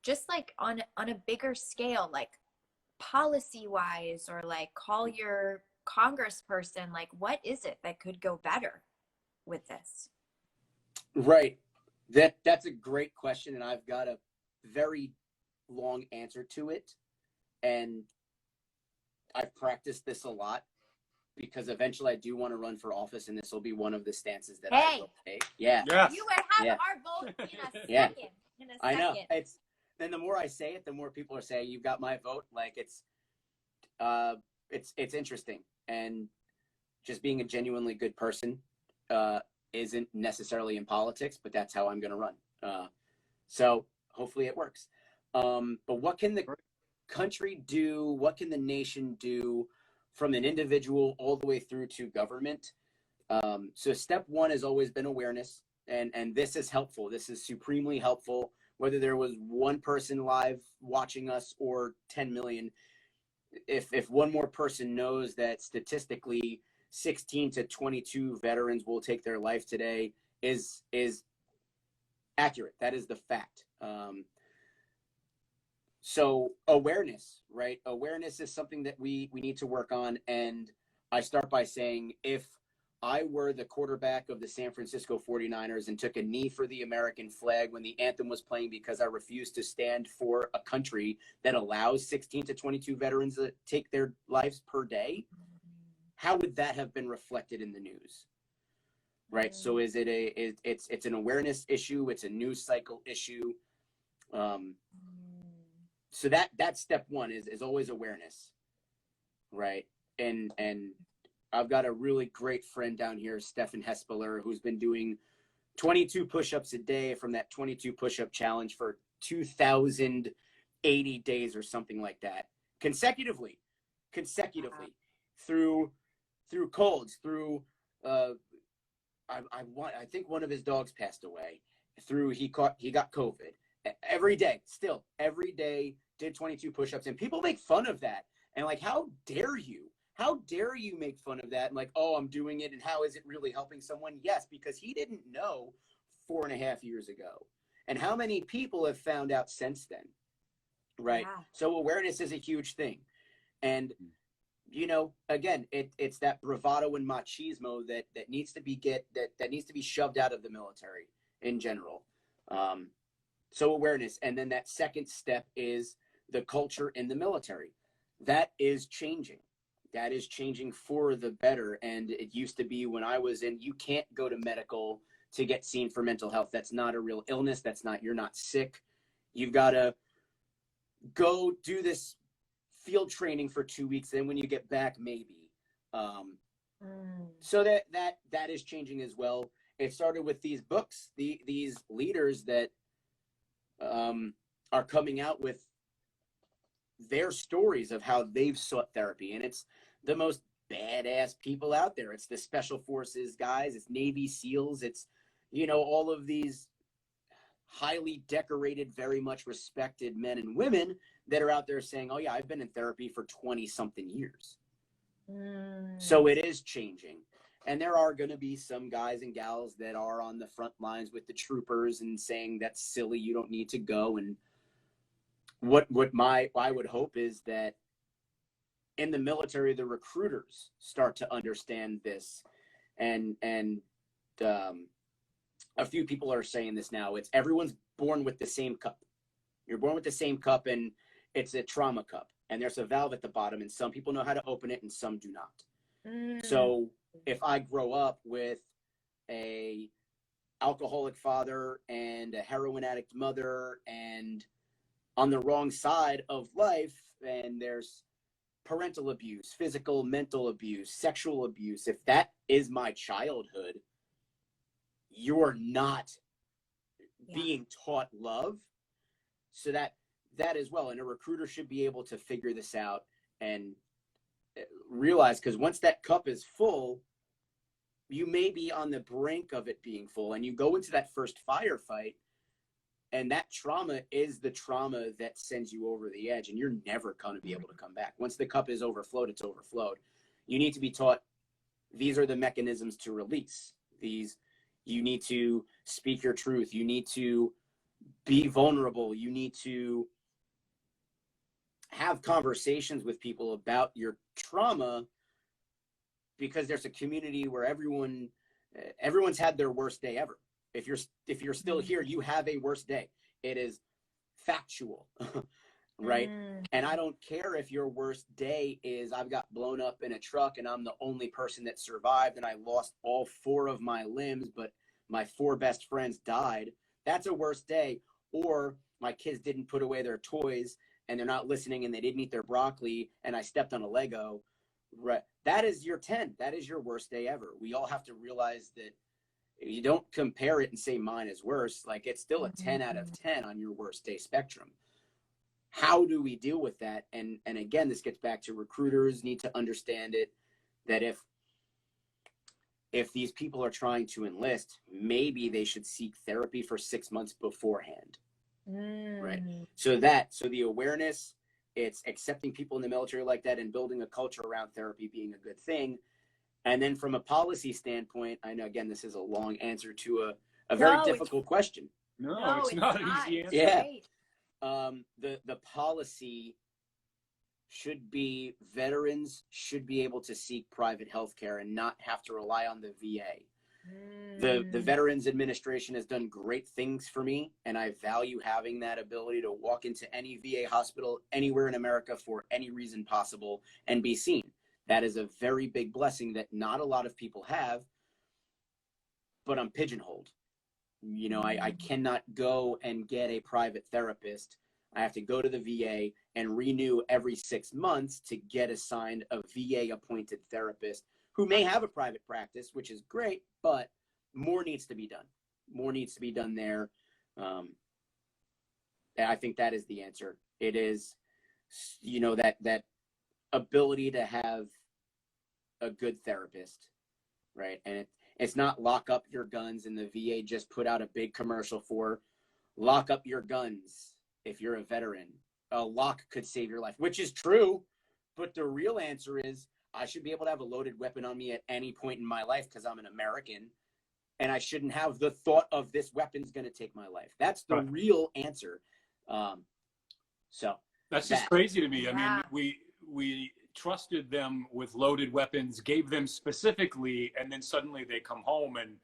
just like on a bigger scale, like policy wise, or like call your congressperson, like what is it that could go better with this? Right. That's a great question, and I've got a very long answer to it. And I've practiced this a lot because eventually I do want to run for office, and this will be one of the stances that I will take. Yeah. Yes. You would have our vote in a second. Yeah. In a second. I know. Then the more I say it, the more people are saying, "You've got my vote." Like it's interesting, and just being a genuinely good person isn't necessarily in politics, but that's how I'm going to run. So hopefully it works. But what can the country do? What can the nation do from an individual all the way through to government? So step one has always been awareness. And this is helpful. This is supremely helpful. Whether there was one person live watching us or 10 million, if one more person knows that statistically 16 to 22 veterans will take their life today is accurate. That is the fact. So awareness, right? Awareness is something that we need to work on. And I start by saying, if I were the quarterback of the San Francisco 49ers and took a knee for the American flag when the anthem was playing because I refused to stand for a country that allows 16 to 22 veterans to take their lives per day, how would that have been reflected in the news? Right. So is it it's an awareness issue. It's a news cycle issue. So that's step one is always awareness. Right. And I've got a really great friend down here, Stefan Hespeler, who's been doing 22 push-ups a day from that 22 push-up challenge for 2,080 days or something like that, consecutively through colds, through I think one of his dogs passed away, through he got COVID. Every day did 22 push-ups, and people make fun of that. And like, how dare you? How dare you make fun of that? And like, oh, I'm doing it. And how is it really helping someone? Yes, because he didn't know 4.5 years ago. And how many people have found out since then? Right. Yeah. So awareness is a huge thing. And, again, it's that bravado and machismo that needs to be that needs to be shoved out of the military in general. So awareness. And then that second step is the culture in the military. That is changing. That is changing for the better. And it used to be when I was in, you can't go to medical to get seen for mental health. That's not a real illness. You're not sick. You've got to go do this field training for 2 weeks. Then when you get back, maybe. So that is changing as well. It started with these books, these leaders that are coming out with their stories of how they've sought therapy. And it's the most badass people out there. It's the special forces guys, it's Navy SEALs, it's, you know, all of these highly decorated, very much respected men and women that are out there saying, oh yeah, I've been in therapy for 20 something years. So it is changing. And there are going to be some guys and gals that are on the front lines with the troopers and saying that's silly, you don't need to go. And what I would hope is that in the military, the recruiters start to understand this. And a few people are saying this now. It's everyone's born with the same cup. You're born with the same cup, and it's a trauma cup. And there's a valve at the bottom, and some people know how to open it and some do not. So if I grow up with a alcoholic father and a heroin addict mother and on the wrong side of life, and there's parental abuse, physical, mental abuse, sexual abuse, if that is my childhood, you're not being taught love. So that as well. And a recruiter should be able to figure this out and realize, because once that cup is full, you may be on the brink of it being full, and you go into that first firefight, and that trauma is the trauma that sends you over the edge, and you're never going to be able to come back. Once the cup is overflowed, it's overflowed. You need to be taught these are the mechanisms to release these. You need to speak your truth. You need to be vulnerable. You need to have conversations with people about your trauma, because there's a community where everyone's had their worst day ever. If you're still here, you have a worst day. It is factual, right? And I don't care if your worst day is I've got blown up in a truck and I'm the only person that survived and I lost all 4 of my limbs, but my 4 best friends died. That's a worst day. Or my kids didn't put away their toys and they're not listening and they didn't eat their broccoli and I stepped on a Lego. Right. That is your 10. That is your worst day ever. We all have to realize that you don't compare it and say mine is worse. Like, it's still a 10 out of 10 on your worst day spectrum. How do we deal with that? And again, this gets back to recruiters need to understand it, that if these people are trying to enlist, maybe they should seek therapy for 6 months beforehand. Right. So the awareness, it's accepting people in the military like that and building a culture around therapy being a good thing. And then from a policy standpoint, I know, again, this is a long answer to a very difficult question. No, it's not an easy answer. Yeah. The policy should be veterans should be able to seek private health care and not have to rely on the VA. The Veterans Administration has done great things for me, and I value having that ability to walk into any VA hospital anywhere in America for any reason possible and be seen. That is a very big blessing that not a lot of people have, but I'm pigeonholed. You know, I cannot go and get a private therapist. I have to go to the VA and renew every 6 months to get assigned a VA appointed therapist who may have a private practice, which is great, but more needs to be done. More needs to be done there. And I think that is the answer. It is, you know, that ability to have a good therapist, right? And it's not lock up your guns, and the VA just put out a big commercial for lock up your guns if you're a veteran. A lock could save your life, which is true, but the real answer is I should be able to have a loaded weapon on me at any point in my life because I'm an American, and I shouldn't have the thought of this weapon's going to take my life. That's the real answer. So that's just crazy to me. I mean, we trusted them with loaded weapons, gave them specifically, and then suddenly they come home and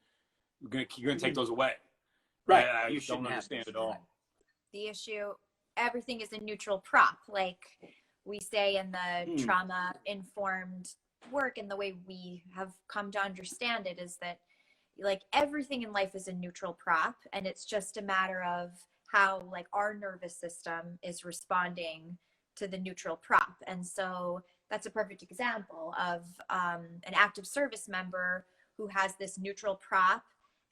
you're going to take those away. Right. I don't understand at all. The issue, everything is a neutral prop. Like we say in the trauma-informed work, and the way we have come to understand it is that like everything in life is a neutral prop, and it's just a matter of how like our nervous system is responding to the neutral prop. And so that's a perfect example of an active service member who has this neutral prop,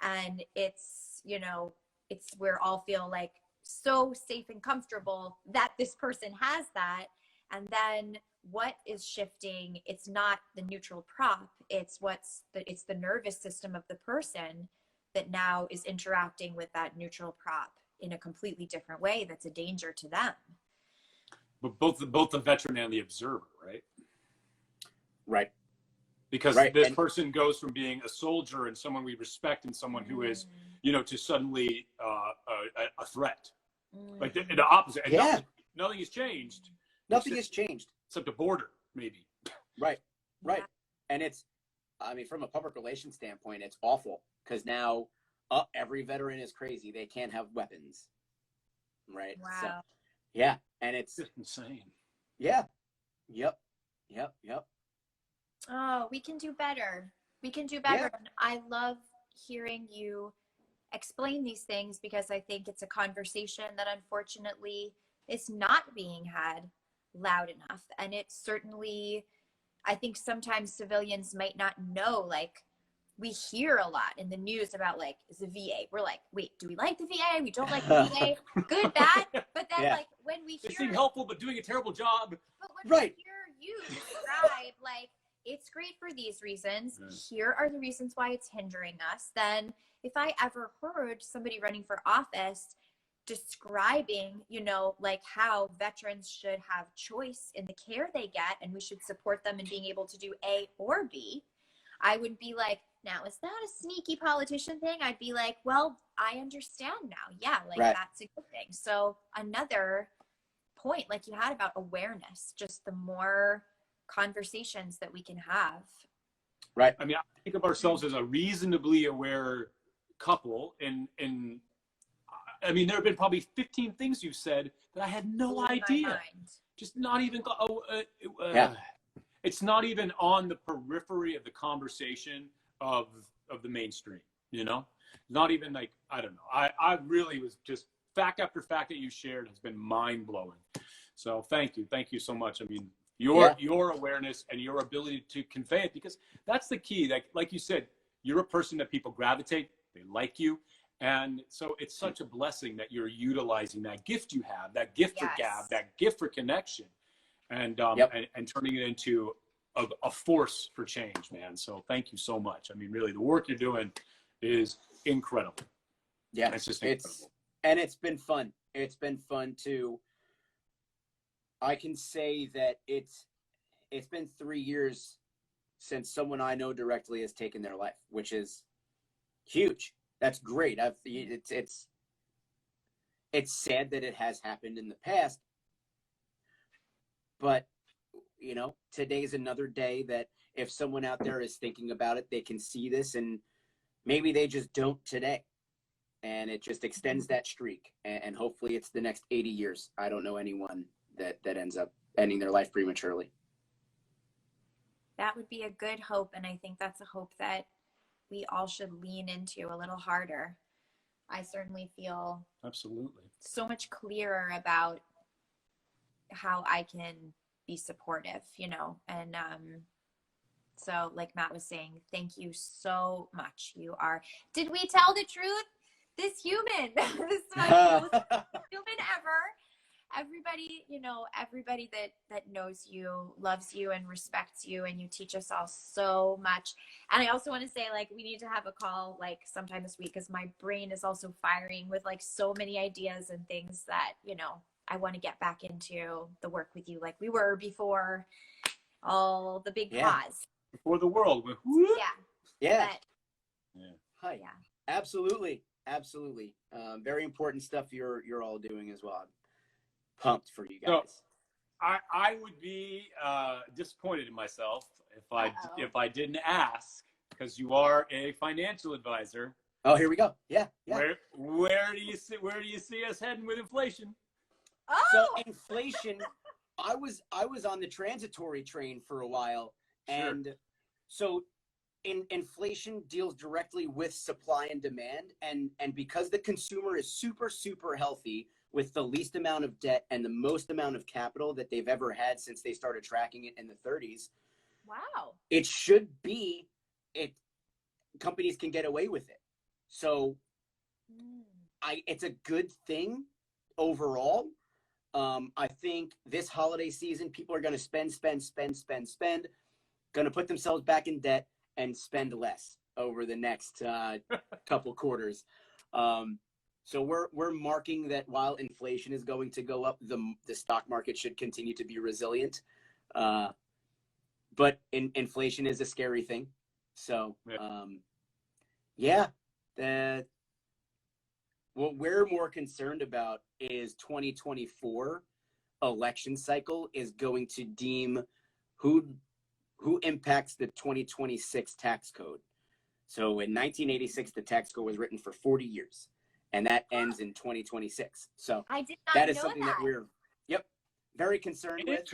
and it's, you know, it's where all feel like so safe and comfortable that this person has that. And then what is shifting? It's not the neutral prop. It's it's the nervous system of the person that now is interacting with that neutral prop in a completely different way. That's a danger to them. But both the veteran and the observer, right? Right. Because right. this person goes from being a soldier and someone we respect and someone who is, to suddenly a threat. Like the opposite. And nothing has changed. Nothing has changed. Except a border, maybe. Right. Right. And it's, from a public relations standpoint, it's awful because now every veteran is crazy. They can't have weapons. Right. Wow. So, yeah. And it's just insane. Yeah. Yep. Oh, we can do better. We can do better. Yeah. And I love hearing you explain these things because I think it's a conversation that unfortunately is not being had loud enough. And it's certainly, I think sometimes civilians might not know, like, we hear a lot in the news about like the VA. We're like, wait, do we like the VA? We don't like the VA. Good, bad. But then like when we hear, they seem helpful, but doing a terrible job. But when we hear you describe like it's great for these reasons, here are the reasons why it's hindering us. Then if I ever heard somebody running for office describing, like how veterans should have choice in the care they get and we should support them in being able to do A or B, I would be like, now, is that a sneaky politician thing? I'd be like, well, I understand now. Yeah, that's a good thing. So another point, like you had about awareness, just the more conversations that we can have. Right. I think of ourselves as a reasonably aware couple. And there have been probably 15 things you've said that I had no idea. Just not even, it's not even on the periphery of the conversation of the mainstream, not even like, I don't know. I really was just fact after fact that you shared has been mind blowing. So thank you so much. Your awareness and your ability to convey it, because that's the key. Like you said, you're a person that people gravitate, they like you. And so it's such a blessing that you're utilizing that gift you have, that gift for gab, that gift for connection, and turning it into a force for change, man. So thank you so much. Really, the work you're doing is incredible. Yeah, it's just incredible. It's been fun. It's been fun to. I can say that it's been 3 years since someone I know directly has taken their life, which is huge. That's great. It's sad that it has happened in the past, but today's another day that if someone out there is thinking about it, they can see this, and maybe they just don't today. And it just extends that streak. And hopefully it's the next 80 years. I don't know anyone that ends up ending their life prematurely. That would be a good hope. And I think that's a hope that we all should lean into a little harder. I certainly feel absolutely so much clearer about how I can be supportive, and so like Matt was saying, thank you so much. Did we tell the truth? This human, this is my most human ever. Everybody, everybody that knows you, loves you and respects you, and you teach us all so much. And I also want to say, like, we need to have a call like sometime this week, because my brain is also firing with like so many ideas and things that, I want to get back into the work with you like we were before all the big pause. Before the world went whoop. Yeah. Hi. Yeah. Absolutely. Very important stuff you're all doing as well. I'm pumped for you guys. So, I would be disappointed in myself if I didn't ask, because you are a financial advisor. Oh, here we go. Yeah. Where do you see us heading with inflation? Oh! So inflation, I was on the transitory train for a while, and so inflation deals directly with supply and demand, and because the consumer is super, super healthy with the least amount of debt and the most amount of capital that they've ever had since they started tracking it in the 30s. Wow. It should be, companies can get away with it. So it's a good thing overall, I think this holiday season, people are going to spend, going to put themselves back in debt and spend less over the next couple quarters. So we're marking that while inflation is going to go up, the stock market should continue to be resilient. But inflation is a scary thing. So what we're more concerned about is 2024 election cycle is going to deem who impacts the 2026 tax code. So in 1986, the tax code was written for 40 years, and that ends in 2026. So I did not that is know something that we're very concerned with.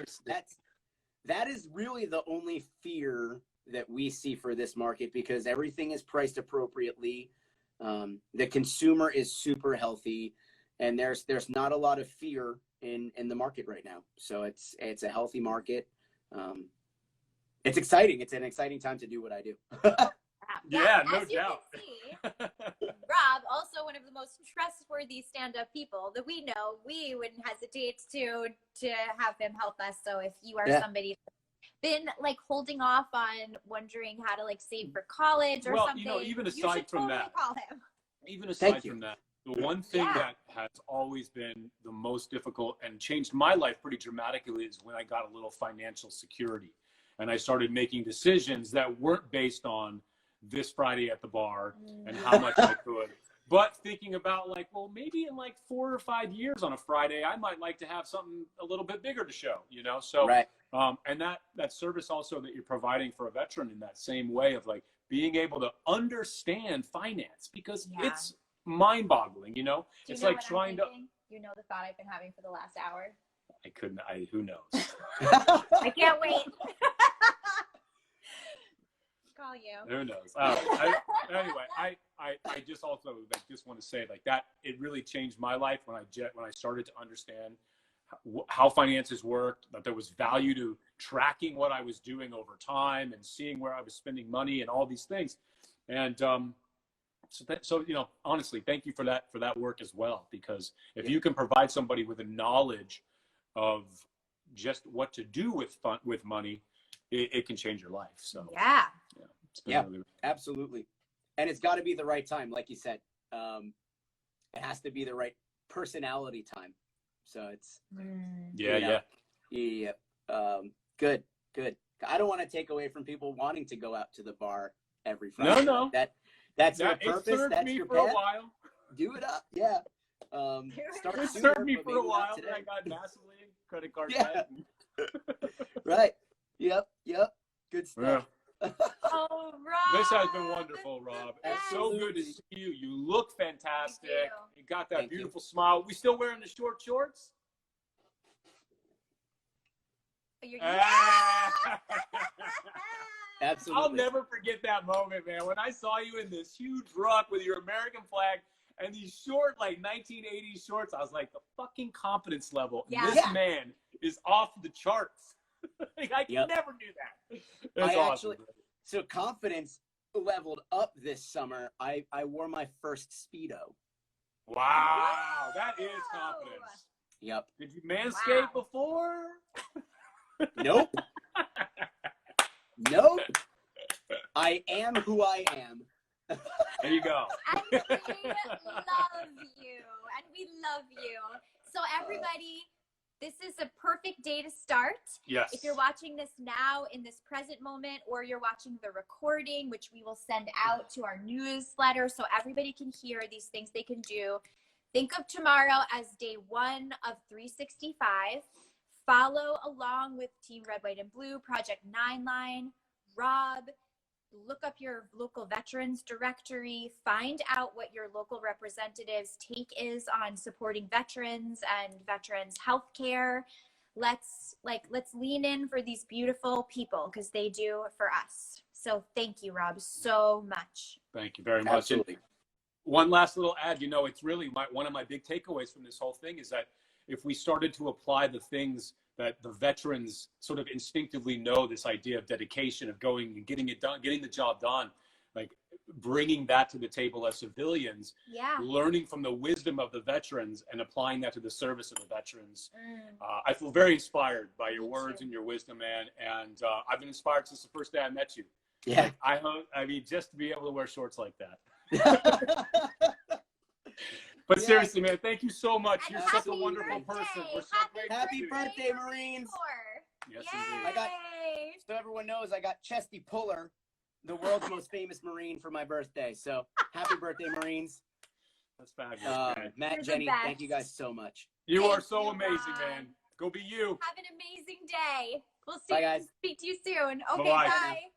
That is really the only fear that we see for this market, because everything is priced appropriately. The consumer is super healthy, and there's not a lot of fear in the market right now. So it's a healthy market. It's exciting. It's an exciting time to do what I do. Yeah, no as you doubt. Can see, Rob, also one of the most trustworthy stand-up people that we know. We wouldn't hesitate to have him help us. So if you are somebody that's been like holding off on wondering how to like save for college or something, even you aside should from totally that, call him. even aside from that, the one thing that has always been the most difficult and changed my life pretty dramatically is when I got a little financial security, and I started making decisions that weren't based on this Friday at the bar and how much I could, but thinking about like, well, maybe in like 4 or 5 years on a Friday, I might like to have something a little bit bigger to show, So, and that service also that you're providing for a veteran in that same way of like being able to understand finance, because it's mind-boggling, It's like trying to. You know the thought I've been having for the last hour. Who knows? I can't wait. Call you. Who knows? Anyway, I just also just want to say like that it really changed my life when I started to understand how finances worked, that there was value to tracking what I was doing over time and seeing where I was spending money and all these things. And so honestly, thank you for that work as well, because if you can provide somebody with a knowledge of just what to do with money, it can change your life. So really... absolutely. And it's got to be the right time, like you said. It has to be the right personality time. So it's good. I don't want to take away from people wanting to go out to the bar every Friday. No. That's your purpose. It served that's me your for path. a while. Do it up, It served me for a while, but I got massively credit card debt. Right. Yep. Good stuff. Oh, Rob. This has been wonderful, Rob. It's so good to see you. You look fantastic. You got that beautiful smile. We still wearing the short shorts? Absolutely. I'll never forget that moment, man. When I saw you in this huge ruck with your American flag and these short, like 1980s shorts, I was like, the fucking confidence level. This man is off the charts. Like, I can never do that. That's awesome. So confidence leveled up this summer. I wore my first Speedo. Wow, that is confidence. Yep. Did you manscape before? Nope. Nope. I am who I am. There you go. And we love you. And we love you. So everybody, this is a perfect day to start. Yes. If you're watching this now in this present moment, or you're watching the recording, which we will send out to our newsletter so everybody can hear these things they can do. Think of tomorrow as day 1 of 365. Follow along with Team Red, White, and Blue, Project 9line, Rob. Look up your local veterans directory. Find out what your local representative's take is on supporting veterans and veterans healthcare. Let's lean in for these beautiful people, because they do for us. So thank you, Rob, so much. Thank you very much. Absolutely. And one last little ad. It's really one of my big takeaways from this whole thing is that if we started to apply the things that the veterans sort of instinctively know, this idea of dedication, of going and getting it done, getting the job done, like bringing that to the table as civilians, Yeah. learning from the wisdom of the veterans and applying that to the service of the veterans. I feel very inspired by your words and your wisdom, man. And I've been inspired since the first day I met you. Yeah. Like, I mean, just to be able to wear shorts like that. But Yeah. seriously, man, thank you so much. And You're happy such a wonderful birthday. person. We're so grateful. Happy to you. birthday, Marines. Yes, Yay. indeed. I got- So everyone knows I got Chesty Puller, the world's most famous Marine, for my birthday. So happy birthday, Marines. That's fabulous, man. Matt, You're the Jenny, best. thank you guys so much. You Thank are so you, amazing, Ron. man. Go be you. Have an amazing day. We'll see. Bye, guys. Speak to you soon. Okay, Bye-bye. bye.